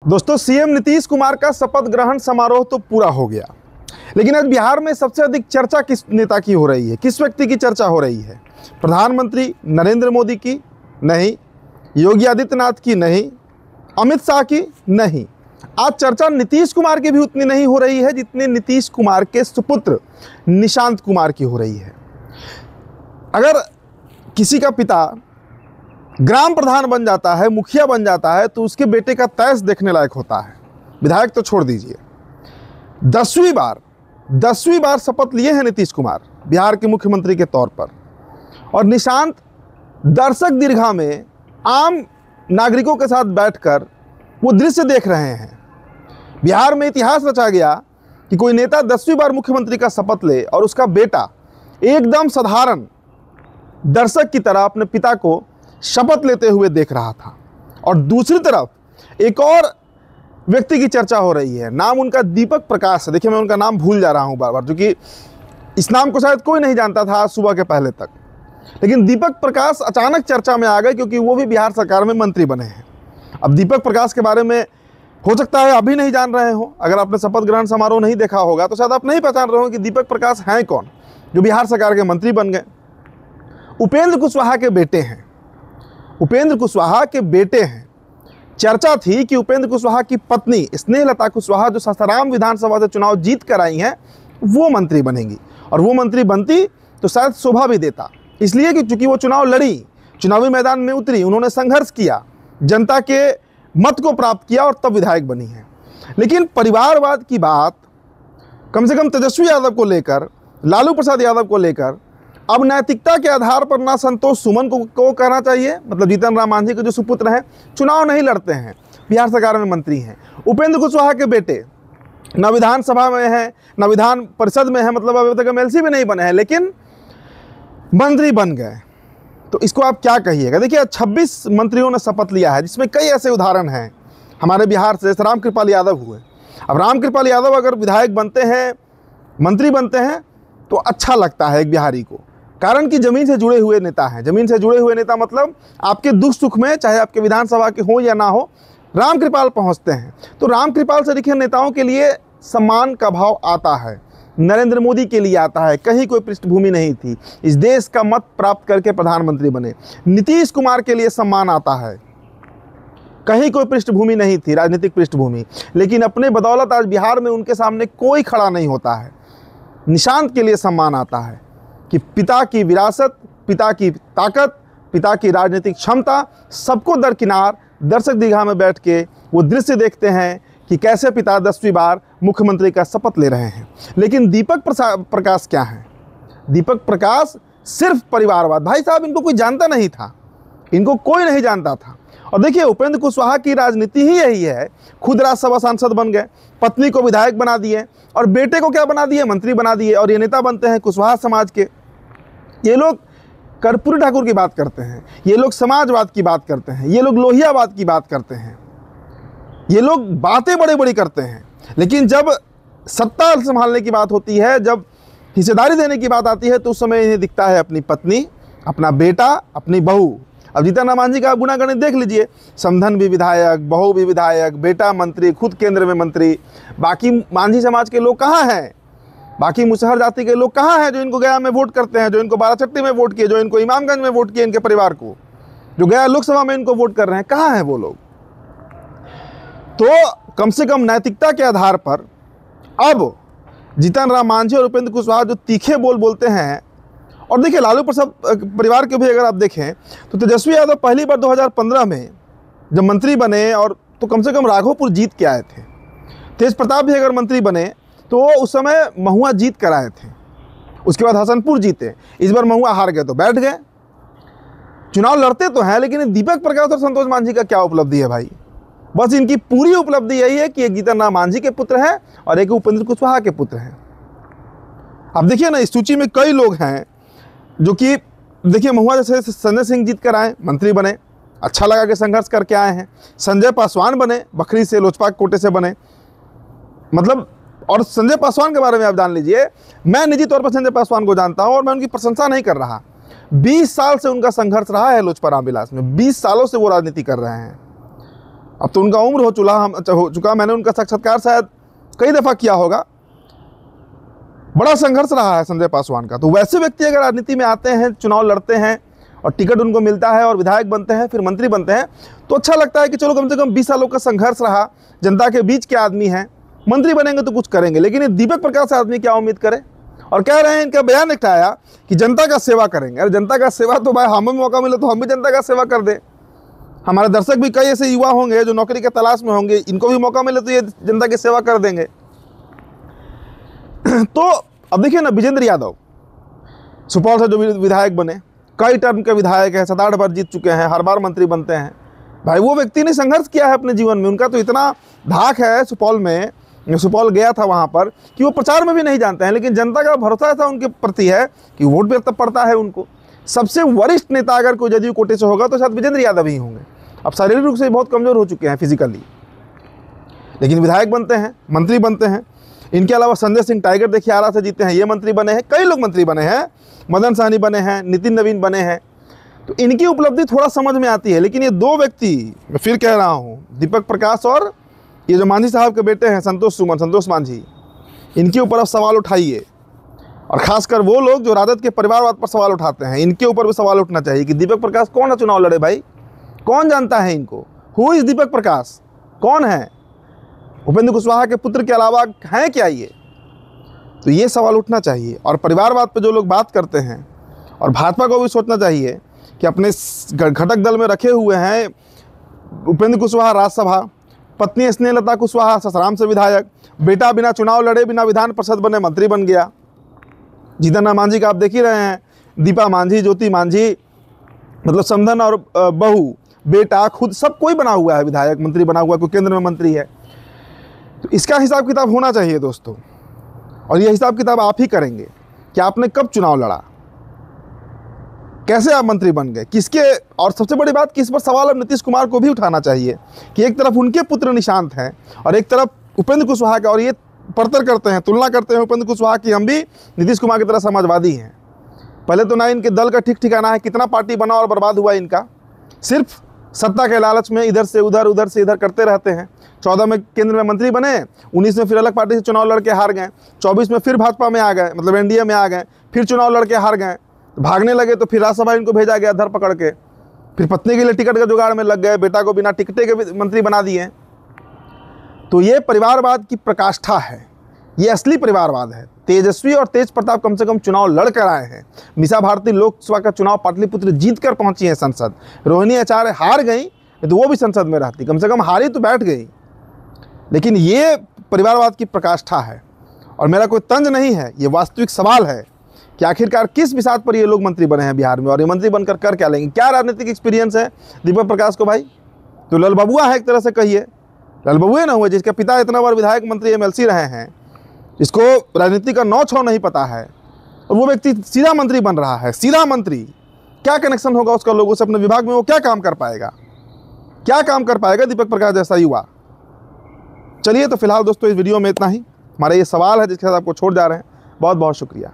दोस्तों, सीएम नीतीश कुमार का शपथ ग्रहण समारोह तो पूरा हो गया, लेकिन आज बिहार में सबसे अधिक चर्चा किस नेता की हो रही है, किस व्यक्ति की चर्चा हो रही है? प्रधानमंत्री नरेंद्र मोदी की नहीं, योगी आदित्यनाथ की नहीं, अमित शाह की नहीं। आज चर्चा नीतीश कुमार की भी उतनी नहीं हो रही है जितनी नीतीश कुमार के सुपुत्र निशांत कुमार की हो रही है। अगर किसी का पिता ग्राम प्रधान बन जाता है, मुखिया बन जाता है, तो उसके बेटे का तैस देखने लायक होता है। विधायक तो छोड़ दीजिए, 10वीं बार शपथ लिए हैं नीतीश कुमार बिहार के मुख्यमंत्री के तौर पर। और निशांत दर्शक दीर्घा में आम नागरिकों के साथ बैठकर वो दृश्य देख रहे हैं। बिहार में इतिहास रचा गया कि कोई नेता 10वीं बार मुख्यमंत्री का शपथ ले और उसका बेटा एकदम साधारण दर्शक की तरह अपने पिता को शपथ लेते हुए देख रहा था। और दूसरी तरफ एक और व्यक्ति की चर्चा हो रही है, नाम उनका दीपक प्रकाश है। देखिए, मैं उनका नाम भूल जा रहा हूं बार बार, क्योंकि इस नाम को शायद कोई नहीं जानता था आज सुबह के पहले तक। लेकिन दीपक प्रकाश अचानक चर्चा में आ गए क्योंकि वो भी बिहार सरकार में मंत्री बने हैं। अब दीपक प्रकाश के बारे में हो सकता है अभी नहीं जान रहे हो, अगर आपने शपथ ग्रहण समारोह नहीं देखा होगा तो शायद आप नहीं पहचान रहे हो कि दीपक प्रकाश हैं कौन, जो बिहार सरकार के मंत्री बन गए। उपेंद्र कुशवाहा के बेटे हैं, उपेंद्र कुशवाहा के बेटे हैं। चर्चा थी कि उपेंद्र कुशवाहा की पत्नी स्नेहलता कुशवाहा, जो सासाराम विधानसभा से चुनाव जीत कर आई हैं, वो मंत्री बनेंगी। और वो मंत्री बनती तो शायद शोभा भी देता, इसलिए कि चूंकि वो चुनाव लड़ी, चुनावी मैदान में उतरी, उन्होंने संघर्ष किया, जनता के मत को प्राप्त किया और तब विधायक बनी है। लेकिन परिवारवाद की बात कम से कम तेजस्वी यादव को लेकर, लालू प्रसाद यादव को लेकर अब नैतिकता के आधार पर ना संतोष सुमन को कहना चाहिए, मतलब जीतन राम मांझी के जो सुपुत्र हैं, चुनाव नहीं लड़ते हैं, बिहार सरकार में मंत्री हैं। उपेंद्र कुशवाहा के बेटे न विधानसभा में हैं, न विधान परिषद में है, मतलब अभी तक एमएलसी भी नहीं बने हैं, लेकिन मंत्री बन गए। तो इसको आप क्या कहिएगा? देखिए, 26 मंत्रियों ने शपथ लिया है, जिसमें कई ऐसे उदाहरण हैं हमारे बिहार से, जैसे रामकृपाल यादव हुए। अब रामकृपाल यादव अगर विधायक बनते हैं, मंत्री बनते हैं, तो अच्छा लगता है एक बिहारी को, कारण कि जमीन से जुड़े हुए नेता हैं। जमीन से जुड़े हुए नेता मतलब आपके दुख सुख में, चाहे आपके विधानसभा के हो या ना हो, रामकृपाल पहुंचते हैं। तो रामकृपाल से दिखे नेताओं के लिए सम्मान का भाव आता है, नरेंद्र मोदी के लिए आता है। कहीं कोई पृष्ठभूमि नहीं थी, इस देश का मत प्राप्त करके प्रधानमंत्री बने। नीतीश कुमार के लिए सम्मान आता है, कहीं कोई पृष्ठभूमि नहीं थी, राजनीतिक पृष्ठभूमि, लेकिन अपने बदौलत आज बिहार में उनके सामने कोई खड़ा नहीं होता है। निशांत के लिए सम्मान आता है कि पिता की विरासत, पिता की ताकत, पिता की राजनीतिक क्षमता, सबको दरकिनार दर्शक दीर्घा में बैठ के वो दृश्य देखते हैं कि कैसे पिता 10वीं बार मुख्यमंत्री का शपथ ले रहे हैं। लेकिन दीपक प्रकाश क्या है? दीपक प्रकाश सिर्फ परिवारवाद। भाई साहब, इनको कोई जानता नहीं था, इनको कोई नहीं जानता था। और देखिए, उपेंद्र कुशवाहा की राजनीति ही यही है। खुद राज्यसभा सांसद बन गए, पत्नी को विधायक बना दिए और बेटे को क्या बना दिए? मंत्री बना दिए। और ये नेता बनते हैं कुशवाहा समाज के। ये लोग कर्पूरी ठाकुर की बात करते हैं, ये लोग समाजवाद की बात करते हैं, ये लोग लोहियावाद की बात करते हैं, ये लोग बातें बड़ी बड़ी करते हैं। लेकिन जब सत्ता संभालने की बात होती है, जब हिस्सेदारी देने की बात आती है, तो उस समय इन्हें दिखता है अपनी पत्नी, अपना बेटा, अपनी बहू। अब जीतन राम मांझी का गुणागणित देख लीजिए, समधन भी विधायक, बहू भी विधायक, बेटा मंत्री, खुद केंद्र में मंत्री। बाकी मांझी समाज के लोग कहाँ हैं? बाकी मुसहर जाति के लोग कहाँ हैं जो इनको गया में वोट करते हैं, जो इनको बाराचट्टी में वोट किए, जो इनको इमामगंज में वोट किए, इनके परिवार को, जो गया लोकसभा में इनको वोट कर रहे हैं? कहाँ हैं वो लोग? तो कम से कम नैतिकता के आधार पर अब जीतन राम मांझी और उपेंद्र कुशवाहा जो तीखे बोल बोलते हैं। और देखिए, लालू प्रसाद परिवार के भी अगर आप देखें तो तेजस्वी यादव पहली बार 2015 में जब मंत्री बने, और तो कम से कम राघोपुर जीत के आए थे। तेज प्रताप भी अगर मंत्री बने तो उस समय महुआ जीत कर आए थे, उसके बाद हसनपुर जीते। इस बार महुआ हार गए तो बैठ गए। चुनाव लड़ते तो हैं, लेकिन दीपक प्रकाश और संतोष मांझी का क्या उपलब्धि है भाई? बस इनकी पूरी उपलब्धि यही है कि एक जीतन राम मांझी के पुत्र हैं और एक उपेंद्र कुशवाहा के पुत्र हैं। अब देखिए ना, इस सूची में कई लोग हैं जो कि देखिए, महुआ जैसे संजय सिंह जीत कर आए, मंत्री बने, अच्छा लगा कि संघर्ष करके आए हैं। संजय पासवान बने, बखरी से, लोजपा कोटे से बने, मतलब। और संजय पासवान के बारे में आप जान लीजिए, मैं निजी तौर पर संजय पासवान को जानता हूं और मैं उनकी प्रशंसा नहीं कर रहा। 20 साल से उनका संघर्ष रहा है लोजपा रामविलास में, 20 सालों से वो राजनीति कर रहे हैं। अब तो उनका उम्र हो चुका, मैंने उनका साक्षात्कार शायद कई दफ़ा किया होगा। बड़ा संघर्ष रहा है संजय पासवान का। तो वैसे व्यक्ति अगर राजनीति में आते हैं, चुनाव लड़ते हैं और टिकट उनको मिलता है और विधायक बनते हैं, फिर मंत्री बनते हैं, तो अच्छा लगता है कि चलो कम से कम 20 सालों का संघर्ष रहा, जनता के बीच के आदमी हैं, मंत्री बनेंगे तो कुछ करेंगे। लेकिन ये दीपक प्रकाश आदमी क्या उम्मीद करे? और कह रहे हैं, इनका बयान एक आया कि जनता का सेवा करेंगे। अरे जनता का सेवा तो भाई हमें मौका मिले तो हम भी जनता का सेवा कर दें। हमारे दर्शक भी कई ऐसे युवा होंगे जो नौकरी के तलाश में होंगे, इनको भी मौका मिले तो ये जनता की सेवा कर देंगे। तो अब देखिए ना, विजेंद्र यादव सुपौल से जो विधायक बने, कई टर्म के विधायक हैं, 7-8 बार जीत चुके हैं, हर बार मंत्री बनते हैं। भाई वो व्यक्ति ने संघर्ष किया है अपने जीवन में, उनका तो इतना धाक है सुपौल में, सुपौल गया था वहाँ पर, कि वो प्रचार में भी नहीं जानते हैं, लेकिन जनता का भरोसा ऐसा उनके प्रति है कि वोट भी तब पड़ता है उनको। सबसे वरिष्ठ नेता अगर कोई जदयू कोटे से होगा तो शायद विजेंद्र यादव ही होंगे। अब शारीरिक रूप से बहुत कमज़ोर हो चुके हैं फिजिकली, लेकिन विधायक बनते हैं, मंत्री बनते हैं। इनके अलावा संजय सिंह टाइगर देखिए आरा से जीते हैं, ये मंत्री बने हैं, कई लोग मंत्री बने हैं, मदन सहनी बने हैं, नितिन नवीन बने हैं। तो इनकी उपलब्धि थोड़ा समझ में आती है। लेकिन ये दो व्यक्ति, मैं फिर कह रहा हूँ, दीपक प्रकाश और ये जो मांझी साहब के बेटे हैं संतोष मांझी, इनके ऊपर अब सवाल उठाइए। और खासकर वो लोग जो राजद के परिवारवाद पर सवाल उठाते हैं, इनके ऊपर भी सवाल उठना चाहिए कि दीपक प्रकाश कौन है चुनाव लड़े? भाई कौन जानता है इनको? Who is Deepak Prakash? कौन है? उपेंद्र कुशवाहा के पुत्र के अलावा हैं क्या ये? तो ये सवाल उठना चाहिए। और परिवारवाद पे जो लोग बात करते हैं, और भाजपा को भी सोचना चाहिए कि अपने घटक दल में रखे हुए हैं उपेंद्र कुशवाहा राज्यसभा, पत्नी स्नेहलता कुशवाहा ससराम से विधायक, बेटा बिना चुनाव लड़े, बिना विधान परिषद बने मंत्री बन गया। जीतन मांझी का आप देख ही रहे हैं, दीपा मांझी, ज्योति मांझी, मतलब समधन और बहू, बेटा, खुद सब कोई बना हुआ है विधायक, मंत्री बना हुआ है, कोई केंद्र में मंत्री है। तो इसका हिसाब किताब होना चाहिए दोस्तों। और ये हिसाब किताब आप ही करेंगे कि आपने कब चुनाव लड़ा, कैसे आप मंत्री बन गए, किसके। और सबसे बड़ी बात कि इस पर सवाल अब नीतीश कुमार को भी उठाना चाहिए कि एक तरफ उनके पुत्र निशांत हैं और एक तरफ उपेंद्र कुशवाहा का, और ये परतर करते हैं, तुलना करते हैं उपेंद्र कुशवाहा की, हम भी नीतीश कुमार की तरह समाजवादी हैं। पहले तो ना इनके दल का ठीक ठिकाना है, कितना पार्टी बना और बर्बाद हुआ इनका, सिर्फ सत्ता के लालच में इधर से उधर, उधर से इधर करते रहते हैं। 14 में केंद्र में मंत्री बने, 19 में फिर अलग पार्टी से चुनाव लड़के हार गए, 24 में फिर भाजपा में आ गए, मतलब एनडीए में आ गए, फिर चुनाव लड़के हार गए, भागने लगे तो फिर राज्यसभा इनको भेजा गया धर पकड़ के, फिर पत्नी के लिए टिकट का जुगाड़ में लग गए, बेटा को बिना टिकटे के मंत्री बना दिए। तो ये परिवारवाद की प्रकाष्ठा है, ये असली परिवारवाद है। तेजस्वी और तेज प्रताप कम से कम चुनाव लड़ कर आए हैं। मीसा भारती लोकसभा का चुनाव पाटलिपुत्र जीत कर पहुंची है संसद। रोहिणी आचार्य हार गई तो वो भी संसद में रहती, कम से कम हारी तो बैठ गई। लेकिन ये परिवारवाद की प्रकाष्ठा है और मेरा कोई तंज नहीं है, ये वास्तविक सवाल है कि आखिरकार किस बिसात पर ये लोग मंत्री बने हैं बिहार में, और ये मंत्री बनकर कर क्या लेंगे? क्या राजनीतिक एक्सपीरियंस है दीपक प्रकाश को? भाई तो ललबबुआ है एक तरह से, कहिए ललबबुए ना हुए, जिसके पिता इतना बार विधायक, मंत्री, एमएलसी रहे हैं, इसको राजनीति का 9-6 नहीं पता है, और वो व्यक्ति सीधा मंत्री बन रहा है। सीधा मंत्री, क्या कनेक्शन होगा उसका लोगों से अपने विभाग में? वो क्या काम कर पाएगा? क्या काम कर पाएगा दीपक प्रकाश जैसा युवा? चलिए तो फिलहाल दोस्तों इस वीडियो में इतना ही। हमारा ये सवाल है जिसके साथ आपको छोड़ जा रहे हैं। बहुत बहुत शुक्रिया।